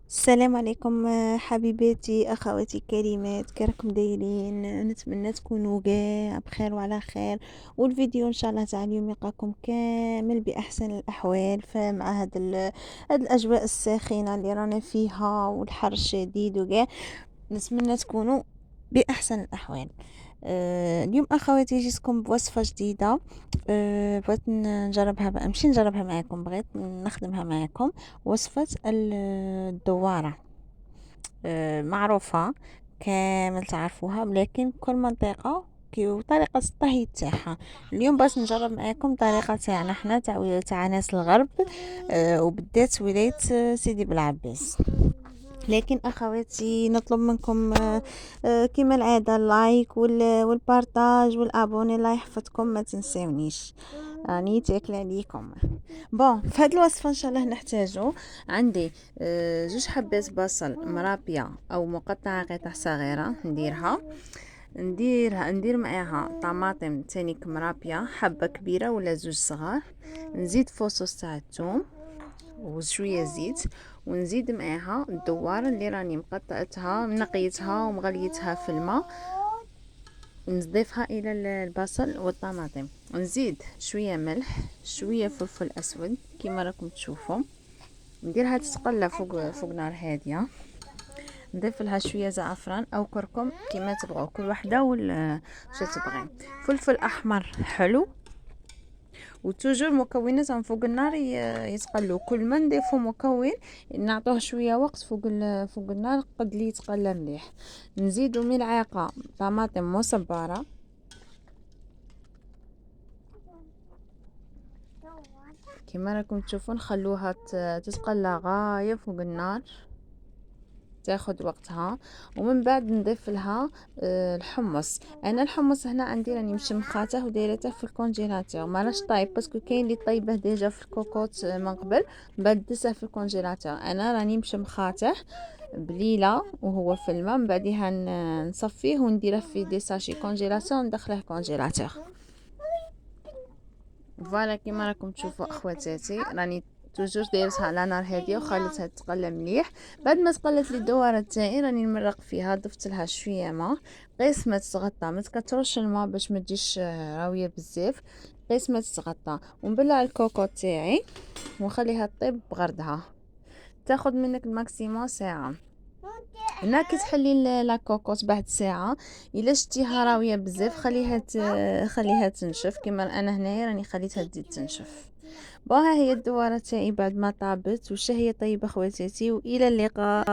السلام عليكم حبيباتي اخواتي الكريمات، كيراكم دايرين؟ نتمنى تكونوا كاع بخير وعلى خير. والفيديو ان شاء الله تاع اليوم يلقاكم كامل باحسن الاحوال. فمع هاد الاجواء الساخنه اللي رانا فيها والحر الشديد وكاع، نتمنى تكونوا باحسن الاحوال. اليوم اخواتي جيتكم بوصفه جديده. بغيت نجربها بقى، ماشي نجربها معاكم، بغيت نخدمها معاكم. وصفه الدواره. معروفه، كامل تعرفوها، ولكن كل منطقه وطريقة الطهي تاعها. اليوم بس نجرب معاكم طريقة تاعنا حنا تاع ناس الغرب، وبالذات ولاية سيدي بلعباس. لكن اخواتي نطلب منكم كما العاده اللايك والبارتاج والابوني، الله يحفظكم، ما تنساونيش، راني تاكل عليكم. بون، في هذه الوصفه ان شاء الله نحتاجو عندي جوج حبات بصل مرابيه او مقطعه قطع صغيره، ندير معاها طماطم تاني مرابيه، حبه كبيره ولا زوج صغار. نزيد فصوص تاع الثوم وشويه زيت، ونزيد معاها الدواره اللي راني مقطعتها منقيتها ومغليتها في الماء، نضيفها الى البصل والطماطم، ونزيد شويه ملح، شويه فلفل اسود كما راكم تشوفوا، نديرها تتقلى فوق نار هاديه، نضيف لها شويه زعفران او كركم كما تبغوا، كل وحده واش تبغي، فلفل احمر حلو. وتوجور مكوناتهم فوق النار يتقلوا، كل ما نضيفوا مكون نعطوه شويه وقت فوق النار قد لي يتقلى مليح. نزيدوا ملعقه طماطم مصبره، كما راكم تشوفون، خلوها تتقلى غايه فوق النار، تاخد وقتها. ومن بعد نضيف لها الحمص. انا الحمص هنا عندي راني مشمخاته ودايرته في الكونجيلاتور، ما راش طايب باسكو كاين اللي طيبه ديجا في الكوكوط من قبل، بعد دسه في الكونجيلاتور. انا راني مشمخاته بليله وهو في الماء، من بعدها نصفيه ونديره في دي ساشي كونجيلاتور وندخله كونجيلاتور. فوالا كيما راكم تشوفوا اخواتاتي، راني توجور دايرتها على نار هاديه وخليتها تقلى مليح. بعد ما تقلت لي الدواره تاعي راني نمرق فيها، ضفت لها شويه ما، قيس ما تتغطى، ما تكثرش الماء باش ما تجيش راويه بزاف، قيس ما تتغطى. ونبلع الكوكو تاعي ونخليها طيب بغردها، تاخذ منك الماكسيموم ساعه. هنا كي تحلي لاكوكوط بعد ساعه، الا شتيها راويه بزاف خليها تنشف، كما انا هنايا راني خليتها تزيد تنشف. ها هي الدواره تاعي بعد ما طابت، وش هي طيبه خواتاتي، والى اللقاء.